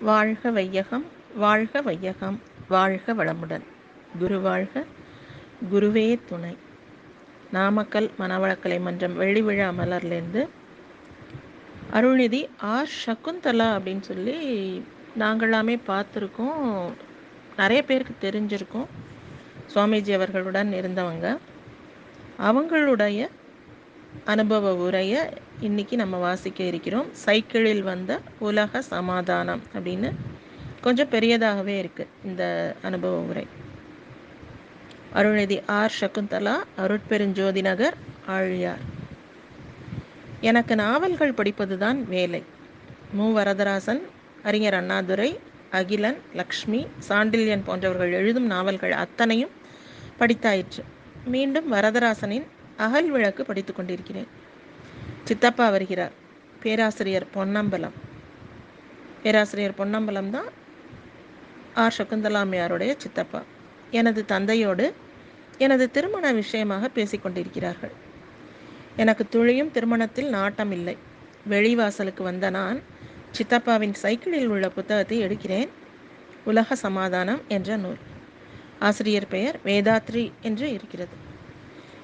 வாழ்க வையகம், வாழ்க வையகம், வாழ்க வளமுடன். குரு வாழ்க, குருவே துணை. நாமக்கல் மனவளக்கலை மன்றம் வெள்ளி விழா மலர்லேருந்து அருள்நிதி ஆர் சகுந்தலா அப்படின்னு சொல்லி நாங்களாமே பார்த்துருக்கோம், நிறைய பேருக்கு தெரிஞ்சிருக்கோம். சுவாமிஜி அவர்களுடன் இருந்தவங்க. அவங்களுடைய அனுபவ உரையை இன்னைக்கு நம்ம வாசிக்க இருக்கிறோம். சைக்கிளில் வந்த உலக சமாதானம் அப்படின்னு கொஞ்சம் பெரியதாகவே இருக்கு இந்த அனுபவ உரை. அருள்நிதி ஆர் சகுந்தலா, அருட்பெருஞ்சோதி நகர், ஆழியார். எனக்கு நாவல்கள் படிப்பதுதான் வேலை. மு. வரதராசன், அறிஞர் அண்ணாதுரை, அகிலன், லக்ஷ்மி, சாண்டில்யன் போன்றவர்கள் எழுதும் நாவல்கள் அத்தனையும் படித்தாயிற்று. மீண்டும் வரதராசனின் அகல் விளக்கு படித்து கொண்டிருக்கிறேன். சித்தப்பா வருகிறார். பேராசிரியர் பொன்னம்பலம். பேராசிரியர் பொன்னம்பலம் தான் ஆர் சகுந்தலாமையாருடைய சித்தப்பா. எனது தந்தையோடு எனது திருமண விஷயமாக பேசிக்கொண்டிருக்கிறார்கள். எனக்கு துளியும் திருமணத்தில் நாட்டம் இல்லை. வெளிவாசலுக்கு வந்த நான் சித்தப்பாவின் சைக்கிளில் உள்ள புத்தகத்தை எடுக்கிறேன். உலக சமாதானம் என்ற நூல். ஆசிரியர் பெயர் வேதாத்ரி என்று இருக்கிறது.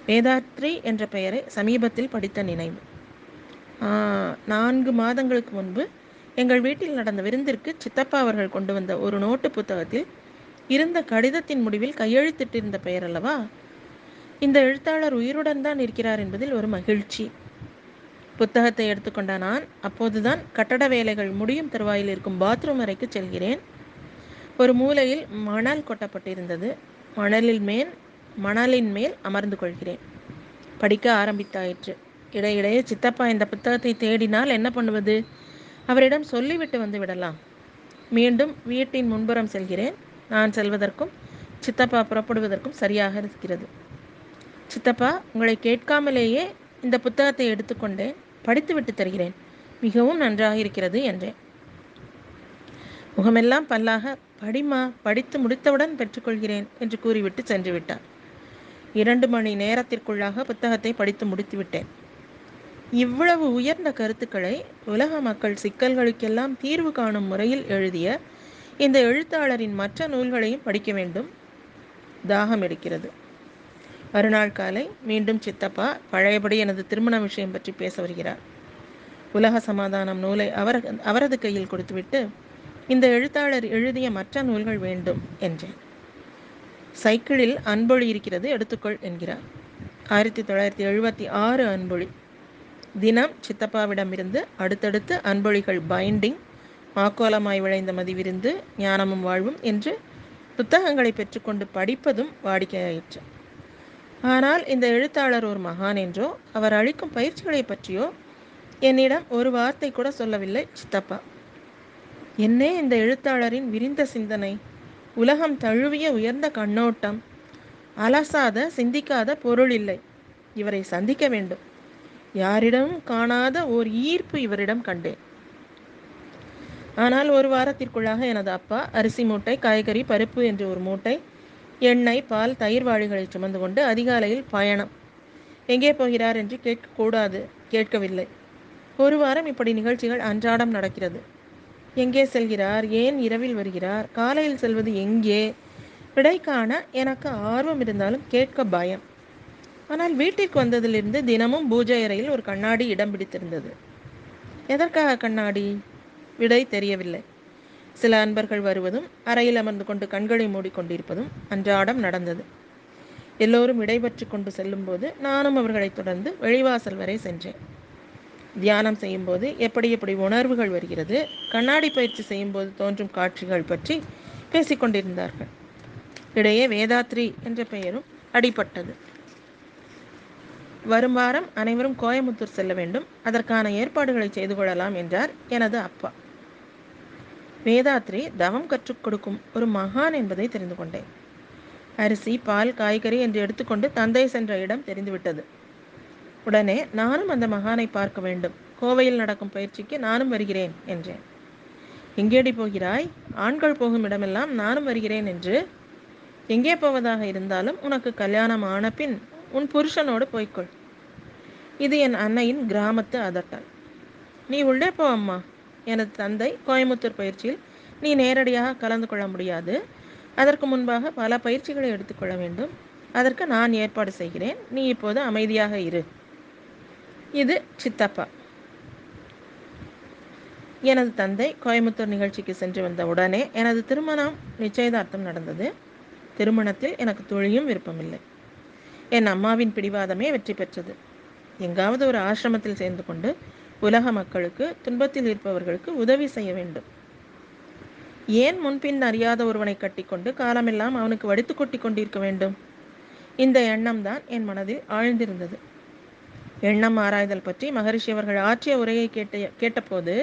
வேதாத்ரி என்ற பெயரை சமீபத்தில் படித்த நினைவு. 4 மாதங்களுக்கு முன்பு எங்கள் வீட்டில் நடந்த விருந்திற்கு சித்தப்பா அவர்கள் கொண்டு வந்த ஒரு நோட்டு புத்தகத்தில் இருந்த கடிதத்தின் முடிவில் கையெழுத்திட்டிருந்த பெயர் அல்லவா. இந்த எழுத்தாளர் உயிருடன் தான் இருக்கிறார் என்பதில் ஒரு மகிழ்ச்சி. புத்தகத்தை எடுத்துக்கொண்ட நான் அப்போதுதான் கட்டட வேலைகள் முடியும் தருவாயில் இருக்கும் பாத்ரூம் அறைக்கு செல்கிறேன். ஒரு மூலையில் மணல் கொட்டப்பட்டிருந்தது. மணலின் மேல் அமர்ந்து கொள்கிறேன். படிக்க ஆரம்பித்தாயிற்று. இடையிடையே சித்தப்பா இந்த புத்தகத்தை தேடினால் என்ன பண்ணுவது? அவரிடம் சொல்லிவிட்டு வந்து விடலாம். மீண்டும் வீட்டின் முன்புறம் செல்கிறேன். நான் செல்வதற்கும் சித்தப்பா புறப்படுவதற்கும் சரியாக இருக்கிறது. சித்தப்பா, உங்களை கேட்காமலேயே இந்த புத்தகத்தை எடுத்துக்கொண்டேன், படித்துவிட்டு தருகிறேன், மிகவும் நன்றாக இருக்கிறது என்றேன். முகமெல்லாம் பல்லாக, படிமா, படித்து முடித்தவுடன் பெற்றுக்கொள்கிறேன் என்று கூறிவிட்டு சென்று விட்டார். 2 மணி நேரத்திற்குள்ளாக புத்தகத்தை படித்து முடித்து விட்டேன். இவ்வளவு உயர்ந்த கருத்துக்களை உலக மக்கள் சிக்கல்களுக்கெல்லாம் தீர்வு காணும் முறையில் எழுதிய இந்த எழுத்தாளரின் மற்ற நூல்களையும் படிக்க வேண்டும். தாகம் எடுக்கிறது. மறுநாள் காலை மீண்டும் சித்தப்பா பழையபடி எனது திருமண விஷயம் பற்றி பேச வருகிறார். உலக சமாதானம் நூலை அவரது கையில் கொடுத்துவிட்டு, இந்த எழுத்தாளர் எழுதிய மற்ற நூல்கள் வேண்டும் என்றேன். சைக்கிளில் அன்பொழி இருக்கிறது, எடுத்துக்கொள் என்கிறார். 1976 அன்பொழி. தினம் சித்தப்பாவிடமிருந்து அடுத்தடுத்து அன்பொழிகள் பைண்டிங், மாக்கோலமாய் விளைந்த மதிவிருந்து, ஞானமும் வாழ்வும் என்று புத்தகங்களை பெற்றுக்கொண்டு படிப்பதும் வாடிக்கையாயிற்று. ஆனால் இந்த எழுத்தாளர் ஒரு மகான் என்றோ அவர் அளிக்கும் பயிற்சிகளை பற்றியோ என்னிடம் ஒரு வார்த்தை கூட சொல்லவில்லை சித்தப்பா. என்னே இந்த எழுத்தாளரின் விரிந்த சிந்தனை, உலகம் தழுவிய உயர்ந்த கண்ணோட்டம், அலசாத சிந்திக்காத பொருள் இல்லை. இவரை சந்திக்க வேண்டும். யாரிடமும் காணாத ஓர் ஈர்ப்பு இவரிடம் கண்டேன். ஆனால் ஒரு வாரத்திற்குள்ளாக எனது அப்பா அரிசி மூட்டை, காய்கறி, பருப்பு என்று ஒரு மூட்டை, எண்ணெய், பால், தயிர் வாளிகளை சுமந்து கொண்டு அதிகாலையில் பயணம். எங்கே போகிறார் என்று கேட்கக்கூடாது, கேட்கவில்லை. ஒரு வாரம் இப்படி நிகழ்ச்சிகள் அன்றாடம் நடக்கிறது. எங்கே செல்கிறார், ஏன் இரவில் வருகிறார், காலையில் செல்வது எங்கே, விடை காண எனக்கு ஆர்வம் இருந்தாலும் கேட்க பயம். ஆனால் வீட்டிற்கு வந்ததிலிருந்து தினமும் பூஜை அறையில் ஒரு கண்ணாடி இடம் பிடித்திருந்தது. எதற்காக கண்ணாடி? விடை தெரியவில்லை. சில அன்பர்கள் வருவதும் அறையில் அமர்ந்து கொண்டு கண்களை மூடிக்கொண்டிருப்பதும் அன்றாடம் நடந்தது. எல்லோரும் விடைபெற்று கொண்டு செல்லும்போது நானும் அவர்களை தொடர்ந்து வெளிவாசல் வரை சென்றேன். தியானம் செய்யும்போது எப்படி எப்படி உணர்வுகள் வருகிறது, கண்ணாடி பயிற்சி செய்யும்போது தோன்றும் காட்சிகள் பற்றி பேசிக்கொண்டிருந்தார்கள். இடையே வேதாத்ரி என்ற பெயரும் அடிபட்டது. வரும் வாரம் அனைவரும் கோயமுத்தூர் செல்ல வேண்டும், அதற்கான ஏற்பாடுகளை செய்து கொள்ளலாம் என்றார் எனது அப்பா. வேதாத்ரி தவம் கற்றுக் கொடுக்கும் ஒரு மகான் என்பதை தெரிந்து கொண்டேன். அரிசி, பால், காய்கறி என்று எடுத்துக்கொண்டு தந்தை சென்ற இடம் தெரிந்துவிட்டது. உடனே நானும் அந்த மகானை பார்க்க வேண்டும், கோவையில் நடக்கும் பயிற்சிக்கு நானும் வருகிறேன் என்றேன். எங்கேடி போகிறாய்? ஆண்கள் போகும் இடமெல்லாம் நானும் வருகிறேன் என்று. எங்கே போவதாக இருந்தாலும் உனக்கு கல்யாணம் ஆன பின் உன் புருஷனோடு போய்க்கொள். இது என் அன்னையின் கிராமத்து அதட்டல். நீ உள்ளே போ அம்மா. எனது தந்தை கோயமுத்தூர் பயிற்சியில் நீ நேரடியாக கலந்து கொள்ள முடியாது. அதற்கு முன்பாக பல பயிற்சிகளை எடுத்துக்கொள்ள வேண்டும். அதற்கு நான் ஏற்பாடு செய்கிறேன். நீ இப்போது அமைதியாக இரு. இது சித்தப்பா. எனது தந்தை கோயம்புத்தூர் நிகழ்ச்சிக்கு சென்று வந்த உடனே எனது திருமணம் நிச்சயதார்த்தம் நடந்தது. திருமணத்தில் எனக்கு துளியும் விருப்பமில்லை. என் அம்மாவின் பிடிவாதமே வெற்றி பெற்றது. எங்காவது ஒரு ஆசிரமத்தில் சேர்ந்து கொண்டு உலக மக்களுக்கு, துன்பத்தில் இருப்பவர்களுக்கு உதவி செய்ய வேண்டும். ஏன் முன்பின் அறியாத ஒருவனை கட்டிக்கொண்டு காலமெல்லாம் அவனுக்கு வடித்து கொட்டி கொண்டிருக்க வேண்டும்? இந்த எண்ணம்தான் என் மனதில் ஆழ்ந்திருந்தது. எண்ணம் ஆராய்தல் பற்றி மகரிஷி அவர்கள் ஆற்றிய உரையை கேட்டபோது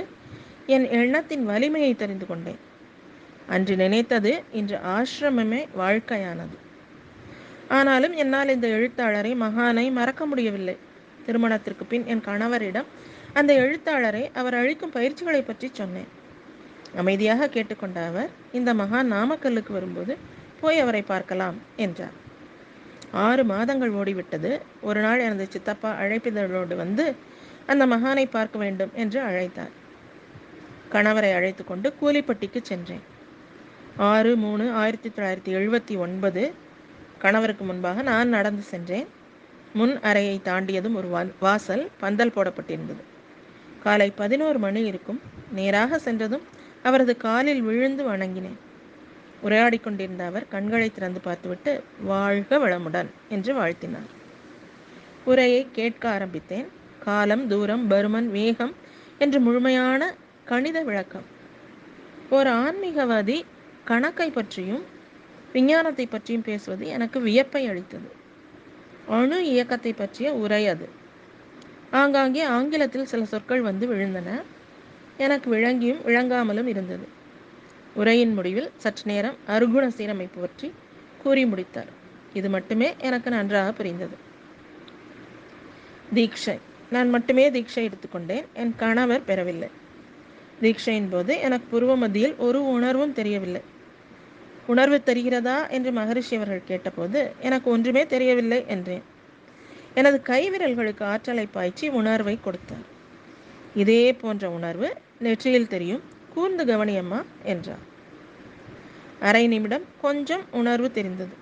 என் எண்ணத்தின் வலிமையை தெரிந்து கொண்டேன். அன்று நினைத்தது இன்று ஆசிரமமே வாழ்க்கையானது. ஆனாலும் என்னால் இந்த எழுத்தாளரை, மகானை மறக்க முடியவில்லை. திருமணத்திற்கு பின் என் கணவரிடம் அந்த எழுத்தாளரை, அவர் அளிக்கும் பயிற்சிகளை பற்றி சொன்னேன். அமைதியாக கேட்டுக்கொண்ட அவர், இந்த மகான் நாமக்கல்லுக்கு வரும்போது போய் அவரை பார்க்கலாம் என்றார். 6 மாதங்கள் ஓடிவிட்டது. ஒரு நாள் எனது சித்தப்பா அழைப்பிதழோடு வந்து அந்த மகானை பார்க்க வேண்டும் என்று அழைத்தார். கணவரை அழைத்து கொண்டு கூலிப்பட்டிக்கு சென்றேன். 6/3/1979 கணவருக்கு முன்பாக நான் நடந்து சென்றேன். முன் அறையை தாண்டியதும் ஒரு வாசல் பந்தல் போடப்பட்டிருந்தது. காலை 11 மணி இருக்கும். நேராக சென்றதும் அவரது காலில் விழுந்து வணங்கினேன். உரையாடி கொண்டிருந்த அவர் கண்களை திறந்து பார்த்துவிட்டு, வாழ்க வளமுடன் என்று வாழ்த்தினார். உரையை கேட்க ஆரம்பித்தேன். காலம், தூரம், பருமன், வேகம் என்று முழுமையான கணித விளக்கம். ஒரு ஆன்மீகவாதி கணக்கை பற்றியும் விஞ்ஞானத்தை பற்றியும் பேசுவது எனக்கு வியப்பை அளித்தது. அணு இயக்கத்தை பற்றிய உரை அது. ஆங்காங்கே ஆங்கிலத்தில் சில சொற்கள் வந்து விழுந்தன. எனக்கு விளங்கியும் விளங்காமலும் இருந்தது. உரையின் முடிவில் சற்று நேரம் அருகுண சீரமைப்பு பற்றி கூறி முடித்தார். இது மட்டுமே எனக்கு நன்றாக புரிந்தது. தீட்சை. நான் மட்டுமே தீட்சை எடுத்துக்கொண்டேன். என் கணவர் பெறவில்லை. தீட்சையின் போது எனக்கு புருவ மத்தியில் ஒரு உணர்வும் தெரியவில்லை. உணர்வு தெரிகிறதா என்று மகரிஷி அவர்கள் கேட்டபோது எனக்கு ஒன்றுமே தெரியவில்லை என்றேன். எனது கைவிரல்களுக்கு ஆற்றலை பாய்ச்சி உணர்வை கொடுத்தார். இதே போன்ற உணர்வு நெற்றியில் தெரியும், கூர்ந்து கவனியம்மா என்றார். அரை நிமிடம் கொஞ்சம் உணர்வு தெரிந்தது.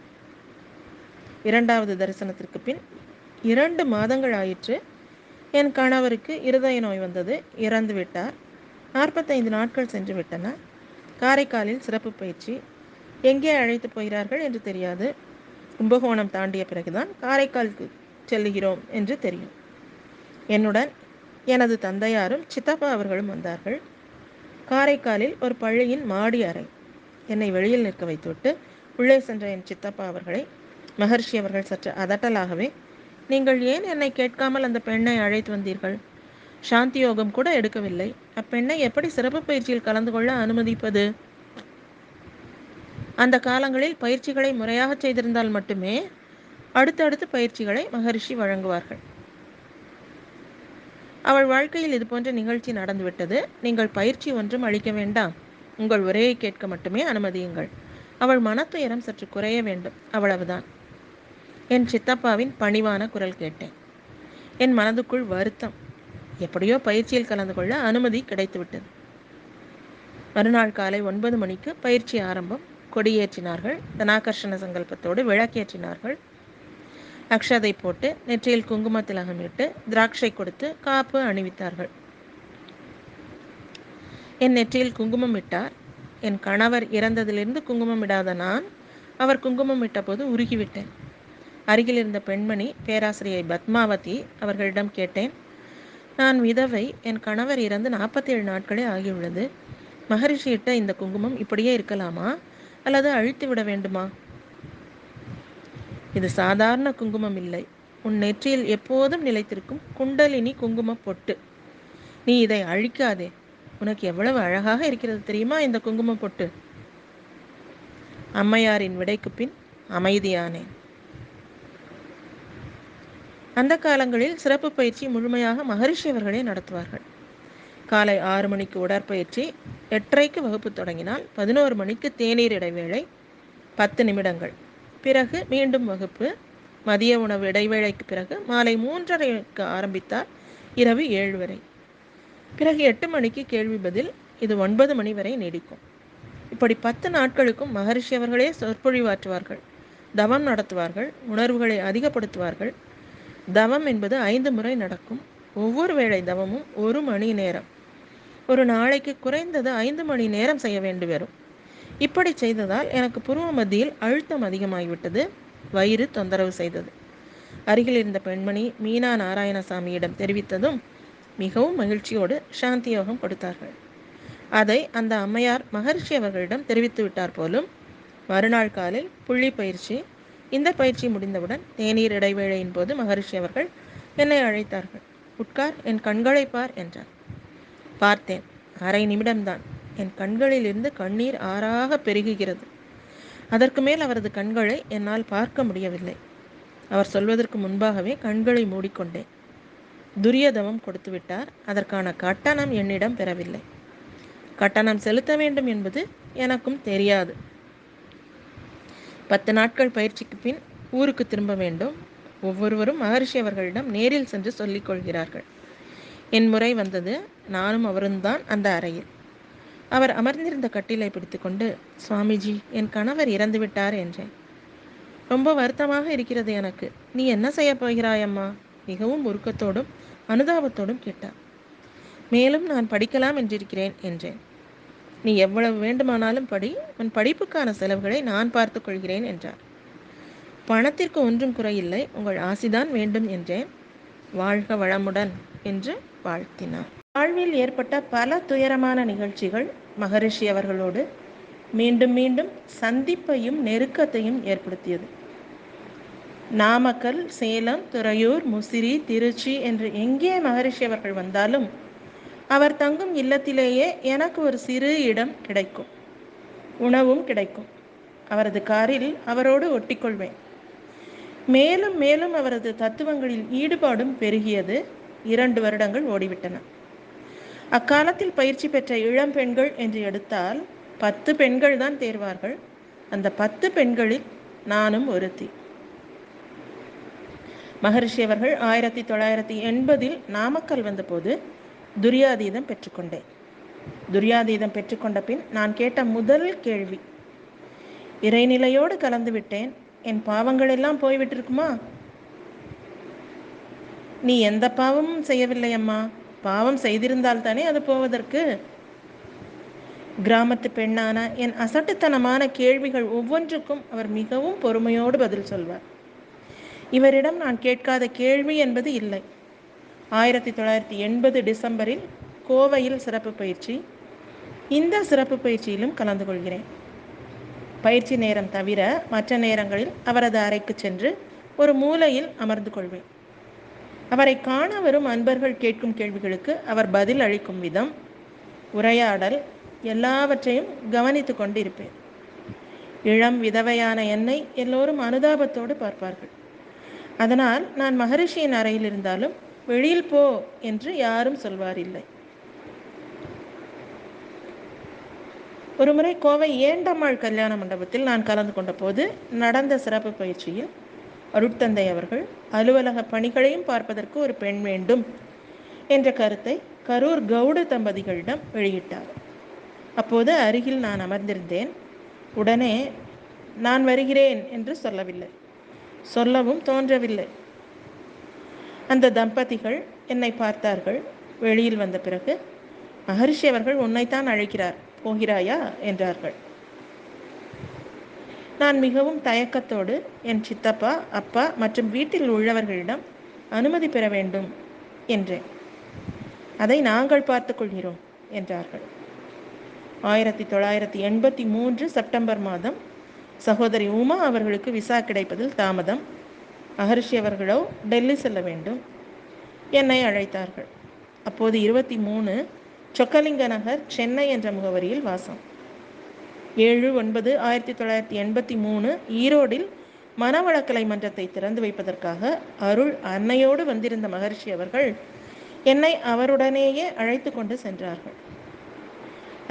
2வது தரிசனத்திற்கு பின் 2 மாதங்கள் ஆயிற்று. என் கணவருக்கு இருதய நோய் வந்தது. இறந்து விட்டார். 45 நாட்கள் சென்று விட்டன. காரைக்காலில் சிறப்பு பயிற்சி. எங்கே அழைத்து போகிறார்கள் என்று தெரியாது. கும்பகோணம் தாண்டிய பிறகுதான் காரைக்காலுக்கு செல்லுகிறோம் என்று தெரியும். என்னுடன் எனது தந்தையாரும் சித்தப்பா அவர்களும் வந்தார்கள். காரைக்காலில் ஒரு பள்ளியின் மாடி அறை. என்னை வெளியில் நிற்க வைத்துவிட்டு உள்ளே சென்ற என் சித்தப்பா அவர்களை மகர்ஷி அவர்கள் சற்று அதட்டலாகவே, நீங்கள் ஏன் என்னை கேட்காமல் அந்த பெண்ணை அழைத்து வந்தீர்கள்? சாந்தி யோகம் கூட எடுக்கவில்லை. அப்பெண்ணை எப்படி சிறப்பு பயிற்சியில் கலந்து கொள்ள அனுமதிப்பது? அந்த காலங்களில் பயிற்சிகளை முறையாக செய்திருந்தால் மட்டுமே அடுத்தடுத்து பயிற்சிகளை மகரிஷி வழங்குவார்கள். அவள் வாழ்க்கையில் இதுபோன்ற நிகழ்ச்சி நடந்துவிட்டது. நீங்கள் பயிற்சி ஒன்றும் அளிக்க வேண்டாம். உங்கள் உரையை கேட்க மட்டுமே அனுமதியுங்கள். அவள் மனத்துயரம் சற்று குறைய வேண்டும், அவ்வளவுதான். என் சித்தப்பாவின் பணிவான குரல் கேட்டேன். என் மனதுக்குள் வருத்தம். எப்படியோ பயிற்சியில் கலந்து கொள்ள அனுமதி கிடைத்துவிட்டது. மறுநாள் காலை 9 மணிக்கு பயிற்சி ஆரம்பம். கொடியேற்றினார்கள். தனாகர்ஷண சங்கல்பத்தோடு விளக்கேற்றினார்கள். அக்ஷதை போட்டு நெற்றியில் குங்கும திலகமிட்டு திராட்சை கொடுத்து காப்பு அணிவித்தார்கள். என் நெற்றியில் குங்குமம் இட்டார். என் கணவர் இறந்ததிலிருந்து குங்குமம் இடாத நான் அவர் குங்குமம் இட்டபோது உருகிவிட்டேன். அருகில் இருந்த பெண்மணி பேராசிரியை பத்மாவதி அவர்களிடம் கேட்டேன். நான் விதவை. என் கணவர் இறந்து 47 நாட்களே ஆகியுள்ளது. மகரிஷி இட்ட இந்த குங்குமம் இப்படியே இருக்கலாமா அல்லது அழித்து விட வேண்டுமா? இது சாதாரண குங்குமம் இல்லை. உன் நெற்றியில் எப்போதும் நிலைத்திருக்கும் குண்டலினி குங்கும பொட்டு. நீ இதை அழிக்காதே. உனக்கு எவ்வளவு அழகாக இருக்கிறது தெரியுமா இந்த குங்கும பொட்டு? அம்மையாரின் விடைக்கு பின் அமைதியானேன். அந்த காலங்களில் சிறப்பு பயிற்சி முழுமையாக மகரிஷி அவர்களே நடத்துவார்கள். காலை 6 மணிக்கு உடற்பயிற்சி, 8:30க்கு வகுப்பு தொடங்கினால் 11 மணிக்கு தேநீர் இடைவேளை 10 நிமிடங்கள். பிறகு மீண்டும் வகுப்பு. மதிய உணவு இடைவேளைக்கு பிறகு மாலை 3:30க்கு ஆரம்பித்தால் இரவு 7 வரை. பிறகு 8 மணிக்கு கேள்வி பதில். இது 9 மணி வரை நீடிக்கும். இப்படி 10 நாட்களுக்கும் மகரிஷி அவர்களே சொற்பொழிவாற்றுவார்கள், தவம் நடத்துவார்கள், உணர்வுகளை அதிகப்படுத்துவார்கள். தவம் என்பது 5 முறை நடக்கும். ஒவ்வொரு வேளை தவமும் 1 மணி நேரம். ஒரு நாளைக்கு குறைந்தது 5 மணி நேரம் செய்ய வேண்டி வரும். இப்படி செய்ததால் எனக்கு புருவ மத்தியில் அழுத்தம் அதிகமாகிவிட்டது. வயிறு தொந்தரவு செய்தது. அருகில் இருந்த பெண்மணி மீனா நாராயணசாமியிடம் தெரிவித்ததும் மிகவும் மகிழ்ச்சியோடு சாந்தி யோகம் கொடுத்தார்கள். அதை அந்த அம்மையார் மகரிஷி அவர்களிடம் தெரிவித்து விட்டார் போலும். மறுநாள் காலை புள்ளி பயிற்சி. இந்த பயிற்சி முடிந்தவுடன் தேநீர் இடைவேளையின் போது மகரிஷி அவர்கள் என்னை அழைத்தார்கள். உட்கார், என் கண்களை பார் என்றார். பார்த்தேன். அரை நிமிடம்தான். என் கண்களில் இருந்து கண்ணீர் ஆறாக பெருகுகிறது. அதற்கு மேல் அவரது கண்களை என்னால் பார்க்க முடியவில்லை. அவர் சொல்வதற்கு முன்பாகவே கண்களை மூடிக்கொண்டேன். துரியதவம் கொடுத்து விட்டார். அதற்கான கட்டணம் என்னிடம் பெறவில்லை. கட்டணம் செலுத்த வேண்டும் என்பது எனக்கும் தெரியாது. 10 நாட்கள் பயிற்சிக்கு பின் ஊருக்கு திரும்ப வேண்டும். ஒவ்வொருவரும் மகரிஷி அவர்களிடம் நேரில் சென்று சொல்லிக் கொள்கிறார்கள். என் முறை வந்தது. நானும் அவரும் தான் அந்த அறையில். அவர் அமர்ந்திருந்த கட்டிலை பிடித்துக்கொண்டு, சுவாமிஜி, என் கணவர் இறந்து விட்டார் என்றேன். ரொம்ப வருத்தமாக இருக்கிறது எனக்கு. நீ என்ன செய்ய போகிறாயம்மா? மிகவும் உருக்கத்தோடும் அனுதாபத்தோடும் கேட்டார். மேலும் நான் படிக்கலாம் என்றிருக்கிறேன் என்றேன். நீ எவ்வளவு வேண்டுமானாலும் படி. உன் படிப்புக்கான செலவுகளை நான் பார்த்துக் கொள்கிறேன் என்றார். பணத்திற்கு ஒன்றும் குறையில்லை, உங்கள் ஆசிதான் வேண்டும் என்றேன். வாழ்க வளமுடன் என்று வாழ்த்தினார். வாழ்வில் ஏற்பட்ட பல துயரமான நிகழ்ச்சிகள் மகரிஷி அவர்களோடு மீண்டும் மீண்டும் சந்திப்பையும் நெருக்கத்தையும் ஏற்படுத்தியது. நாமக்கல், சேலம், துறையூர், முசிறி, திருச்சி என்று எங்கே மகரிஷி அவர்கள் வந்தாலும் அவர் தங்கும் இல்லத்திலேயே எனக்கு ஒரு சிறு இடம் கிடைக்கும். உணவும் கிடைக்கும். அவரது காரில் அவரோடு ஒட்டிக்கொள்வேன். மேலும் மேலும் அவரது தத்துவங்களில் ஈடுபாடும் பெருகியது. 2 வருடங்கள் ஓடிவிட்டன. அக்காலத்தில் பயிற்சி பெற்ற இளம் பெண்கள் என்று எடுத்தால் 10 பெண்கள் தான் தேர்வார்கள். அந்த 10 பெண்களில் நானும் ஒருத்தி. மகரிஷி அவர்கள் 1980இல் நாமக்கல் வந்தபோது துரியாதீதம் பெற்றுக்கொண்டேன். துரியாதீதம் பெற்றுக்கொண்ட பின் நான் கேட்ட முதல் கேள்வி, இறைநிலையோடு கலந்து விட்டேன், என் பாவங்கள் எல்லாம் போய்விட்டிருக்குமா? நீ எந்த பாவமும் செய்யவில்லை அம்மா. பாவம் செய்திருந்தால் தானே அது போவதற்கு. கிராமத்து பெண்ணான என் அசட்டுத்தனமான கேள்விகள் ஒவ்வொன்றுக்கும் அவர் மிகவும் பொறுமையோடு பதில் சொல்வார். இவரிடம் நான் கேட்காத கேள்வி என்பது இல்லை. 1980 டிசம்பரில் கோவையில் சிறப்பு பயிற்சி. இந்த சிறப்பு பயிற்சியிலும் கலந்து கொள்கிறேன். பயிற்சி நேரம் தவிர மற்ற நேரங்களில் அவரது அறைக்கு சென்று ஒரு மூலையில் அமர்ந்து கொள்வேன். அவரை காண வரும் அன்பர்கள் கேட்கும் கேள்விகளுக்கு அவர் பதில் அளிக்கும் விதம், உரையாடல் எல்லாவற்றையும் கவனித்து கொண்டு இருப்பேன். இளம் விதவையான என்னை எல்லோரும் அனுதாபத்தோடு பார்ப்பார்கள். அதனால் நான் மகரிஷியின் அறையில் இருந்தாலும் வெளியில் போ என்று யாரும் சொல்வாரில்லை. ஒருமுறை கோவை ஏண்டம்மாள் கல்யாண மண்டபத்தில் நான் கலந்து கொண்ட போது நடந்த சிறப்பு பயிற்சியில் அருட்தந்தை அவர்கள் அலுவலக பணிகளையும் பார்ப்பதற்கு ஒரு பெண் வேண்டும் என்ற கருத்தை கரூர் கவுடு தம்பதிகளிடம் வெளியிட்டார். அப்போது அருகில் நான் அமர்ந்திருந்தேன். உடனே நான் வருகிறேன் என்று சொல்லவில்லை, சொல்லவும் தோன்றவில்லை. அந்த தம்பதிகள் என்னை பார்த்தார்கள். வெளியில் வந்த பிறகு, மகரிஷி அவர்கள் உன்னைத்தான் அழைக்கிறார், போகிறாயா என்றார்கள். நான் மிகவும் தயக்கத்தோடு என் சித்தப்பா, அப்பா மற்றும் வீட்டில் உள்ளவர்களிடம் அனுமதி பெற வேண்டும் என்றேன். அதை நாங்கள் பார்த்துக் கொள்கிறோம் என்றார்கள். 1983 செப்டம்பர் மாதம் சகோதரி உமா அவர்களுக்கு விசா கிடைப்பதில் தாமதம். மகரிஷி அவர்களோ டெல்லி செல்ல வேண்டும். என்னை அழைத்தார்கள். அப்போது 23 சொக்கலிங்க நகர், சென்னை என்ற முகவரியில் வாசம். 7/9/1983 ஈரோடில் மனவளக்கலை மன்றத்தை திறந்து வைப்பதற்காக அருள் அன்னையோடு வந்திருந்த மகரிஷி அவர்கள் என்னை அவருடனேயே அழைத்து கொண்டு சென்றார்கள்.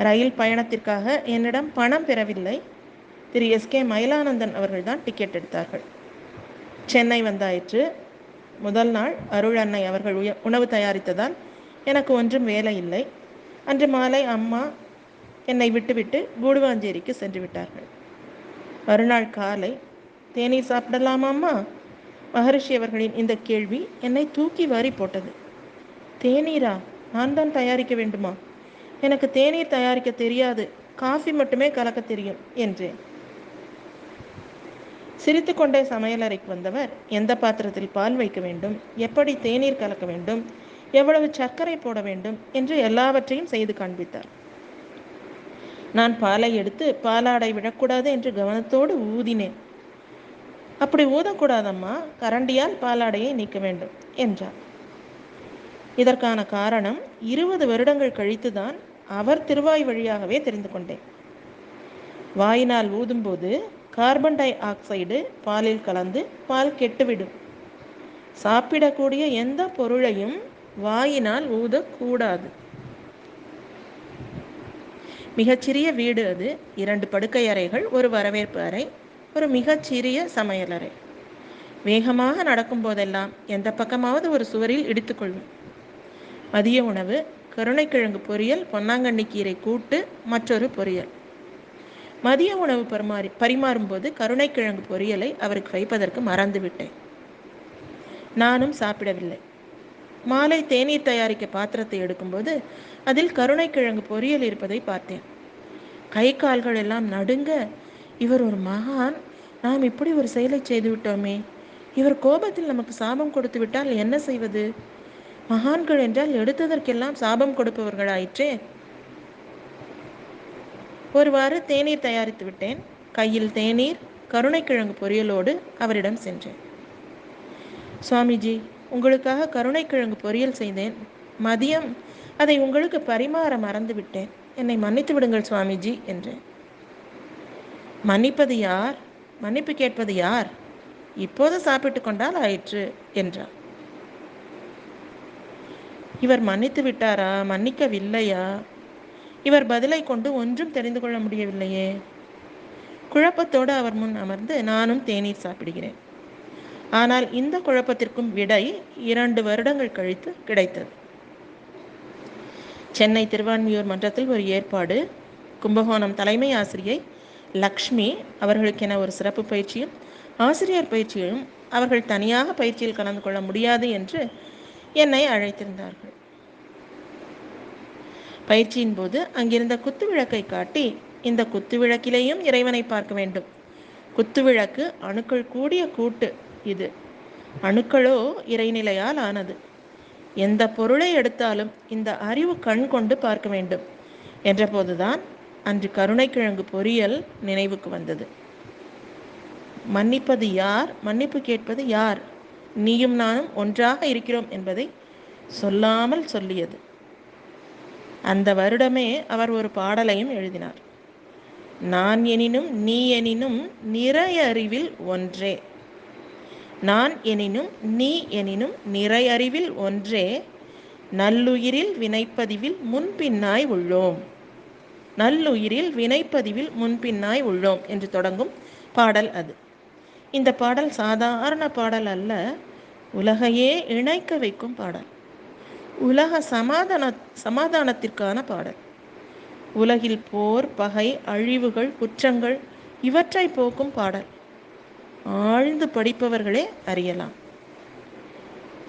ரயில் பயணத்திற்காக என்னிடம் பணம் பெறவில்லை. திரு எஸ்.கே. மயிலானந்தன் அவர்கள்தான் டிக்கெட் எடுத்தார்கள். சென்னை வந்தாயிற்று. முதல் நாள் அருள் அன்னை அவர்கள் உணவு தயாரித்ததால் எனக்கு ஒன்றும் வேலை இல்லை. அன்று மாலை அம்மா என்னை விட்டுவிட்டு கூடுவாஞ்சேரிக்கு சென்று விட்டார்கள். மறுநாள் காலை, தேநீர் சாப்பிடலாமாம்மா? மகரிஷி அவர்களின் இந்த கேள்வி என்னை தூக்கி வாரி போட்டது. தேநீரா? நான் தான் தயாரிக்க வேண்டுமா? எனக்கு தேநீர் தயாரிக்க தெரியாது, காஃபி மட்டுமே கலக்க தெரியும் என்றேன். சிரித்துக்கொண்டே சமையலறைக்கு வந்தவர் எந்த பாத்திரத்தில் பால் வைக்க வேண்டும், எப்படி தேநீர் கலக்க வேண்டும், எவ்வளவு சர்க்கரை போட வேண்டும் என்று எல்லாவற்றையும் செய்து காண்பித்தார். நான் பாலை எடுத்து பாலாடை விழக்கூடாது என்று கவனத்தோடு ஊதினேன். அப்படி ஊதக்கூடாதம்மா, கரண்டியால் பாலாடையை நீக்க வேண்டும் என்றார். இதற்கான காரணம் 20 வருடங்கள் கழித்துதான் அவர் திருவாய் வழியாகவே தெரிந்து கொண்டேன். வாயினால் ஊதும்போது கார்பன் டை ஆக்சைடு பாலில் கலந்து பால் கெட்டுவிடும். சாப்பிடக்கூடிய எந்த பொருளையும் வாயினால் ஊதக்கூடாது. மிகச்சிறிய வீடு அது. 2 படுக்கை அறைகள், ஒரு வரவேற்பு அறை, ஒரு மிகச்சிறிய சமையலறை. வேகமாக நடக்கும் போதெல்லாம் எந்த பக்கமாவது ஒரு சுவரில் இடித்துக்கொள்ளும். மதிய உணவு கருணைக்கிழங்கு பொரியல், பொன்னாங்கண்ணி கீரை கூட்டு, மற்றொரு பொரியல். மதிய உணவு பரிமாறும்போது கருணைக்கிழங்கு பொரியலை அவருக்கு வைப்பதற்கு மறந்துவிட்டேன். நானும் சாப்பிடவில்லை. மாலை தேநீர் தயாரிக்க பாத்திரத்தை எடுக்கும்போது அதில் கருணைக்கிழங்கு பொரியல் இருப்பதை பார்த்தேன். கை கால்கள் எல்லாம் நடுங்க, இவர் ஒரு மகான், நாம் இப்படி ஒரு செயலை செய்து விட்டோமே, இவர் கோபத்தில் நமக்கு சாபம் கொடுத்து விட்டால் என்ன செய்வது? மகான்கள் என்றால் எடுத்ததற்கெல்லாம் சாபம் கொடுப்பவர்களாயிற்றே. ஒருவாறு தேநீர் தயாரித்து விட்டேன். கையில் தேநீர், கருணைக்கிழங்கு பொரியலோடு அவரிடம் சென்றேன். சுவாமிஜி, உங்களுக்காக கருணைக்கிழங்கு பொரியல் செய்தேன். மதியம் அதை உங்களுக்கு பரிமாற மறந்து விட்டேன். என்னை மன்னித்து விடுங்கள் சுவாமிஜி என்றேன். மன்னிப்பது யார்? மன்னிப்பு கேட்பது யார்? இப்போது சாப்பிட்டு கொண்டால் ஆயிற்று என்றார். இவர் மன்னித்து விட்டாரா, மன்னிக்கவில்லையா? இவர் பதிலை கொண்டு ஒன்றும் தெரிந்து கொள்ள முடியவில்லையே. குழப்பத்தோடு அவர் முன் அமர்ந்து நானும் தேநீர் சாப்பிடுகிறேன். ஆனால் இந்த குழப்பத்திற்கும் விடை 2 வருடங்கள் கழித்து கிடைத்தது. சென்னை திருவான்மியூர் மன்றத்தில் ஒரு ஏற்பாடு. கும்பகோணம் தலைமை ஆசிரியை லக்ஷ்மி அவர்களுக்கென ஒரு சிறப்பு பயிற்சியும் ஆசிரியர் பயிற்சியும் அவர்கள் தனியாக பயிற்சியில் கலந்து கொள்ள முடியாது என்று என்னை அழைத்திருந்தார்கள். பயிற்சியின் போது அங்கிருந்த குத்துவிளக்கை காட்டி, இந்த குத்துவிளக்கிலேயும் இறைவனை பார்க்க வேண்டும். குத்துவிளக்கு அணுக்கள் கூடிய கூட்டு. இது அணுக்களோ இறைநிலையால் ஆனது. எந்த பொருளை எடுத்தாலும் இந்த அறிவு கண் கொண்டு பார்க்க வேண்டும் என்றபோதுதான் அன்று கருணைக்கிழங்கு பொரியல் நினைவுக்கு வந்தது. மன்னிப்பது யார், மன்னிப்பு கேட்பது யார்? நீயும் நானும் ஒன்றாக இருக்கிறோம் என்பதை சொல்லாமல் சொல்லியது. அந்த வருடமே அவர் ஒரு பாடலையும் எழுதினார். நான் எனினும் நீ எனினும் நிறைய அறிவில் ஒன்றே. நான் எனினும் நீ எனினும் நிறையறிவில் ஒன்றே, நல்லுயிரில் வினைப்பதிவில் முன்பின்னாய் உள்ளோம். நல்லுயிரில் வினைப்பதிவில் முன்பின்னாய் உள்ளோம் என்று தொடங்கும் பாடல் அது. இந்த பாடல் சாதாரண பாடல் அல்ல, உலகையே இணைக்க வைக்கும் பாடல். உலக சமாதானத்திற்கான பாடல். உலகில் போர், பகை, அழிவுகள், குற்றங்கள் இவற்றை போக்கும் பாடல். ஆழ்ந்து படிப்பவர்களே அறியலாம்.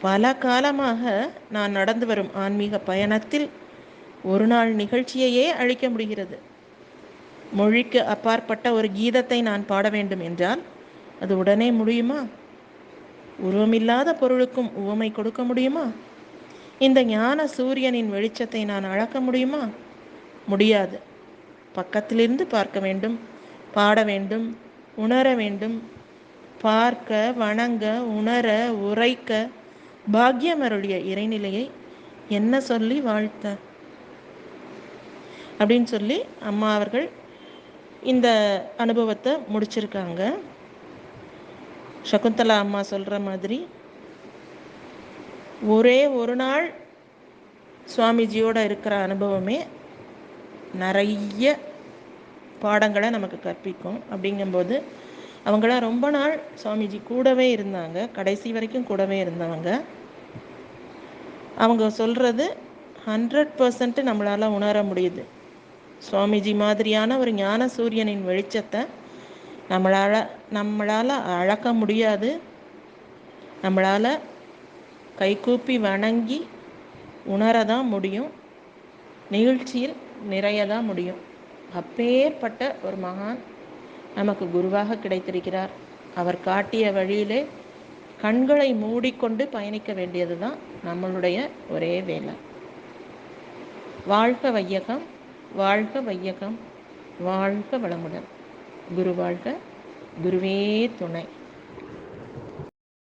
பல காலமாக நான் நடந்து வரும் ஆன்மீக பயணத்தில் ஒரு நாள் நிகழ்ச்சியையே அழிக்க முடிகிறது. மொழிக்கு அப்பாற்பட்ட ஒரு கீதத்தை நான் பாட வேண்டும் என்றால் அது உடனே முடியுமா? உருவமில்லாத பொருளுக்கும் உவமை கொடுக்க முடியுமா? இந்த ஞான சூரியனின் வெளிச்சத்தை நான் அளக்க முடியுமா? முடியாது. பக்கத்திலிருந்து பார்க்க வேண்டும், பாட வேண்டும், உணர வேண்டும். பார்க்க, வணங்க, உணர, உரைக்க பாக்கியமருடைய இறைநிலையை என்ன சொல்லி வாழ்த்த அப்படின்னு சொல்லி அம்மா அவர்கள் இந்த அனுபவத்தை முடிச்சிருக்காங்க. சகுந்தலா அம்மா சொல்கிற மாதிரி ஒரே ஒரு நாள் சுவாமிஜியோட இருக்கிற அனுபவமே நிறைய பாடங்களை நமக்கு கற்பிக்கும். அப்படிங்கும்போது அவங்களாம் ரொம்ப நாள் சுவாமிஜி கூடவே இருந்தாங்க, கடைசி வரைக்கும் கூடவே இருந்தாங்க. அவங்க சொல்கிறது 100% நம்மளால் உணர முடியுது. சுவாமிஜி மாதிரியான ஒரு ஞான சூரியனின் வெளிச்சத்தை நம்மளால் அளக்க முடியாது. நம்மளால் கைகூப்பி வணங்கி உணரதான் முடியும், நிகழ்ச்சியில் நிறைய தான் முடியும். அப்பேற்பட்ட ஒரு மகான் நமக்கு குருவாக கிடைத்திருக்கிறார். அவர் காட்டிய வழியிலே கண்களை மூடிக்கொண்டு பயணிக்க வேண்டியது தான் நம்மளுடைய ஒரே வேலை. வாழ்க வையகம், வாழ்க வையகம், வாழ்க வளமுடன். குரு வாழ்க, குருவே துணை.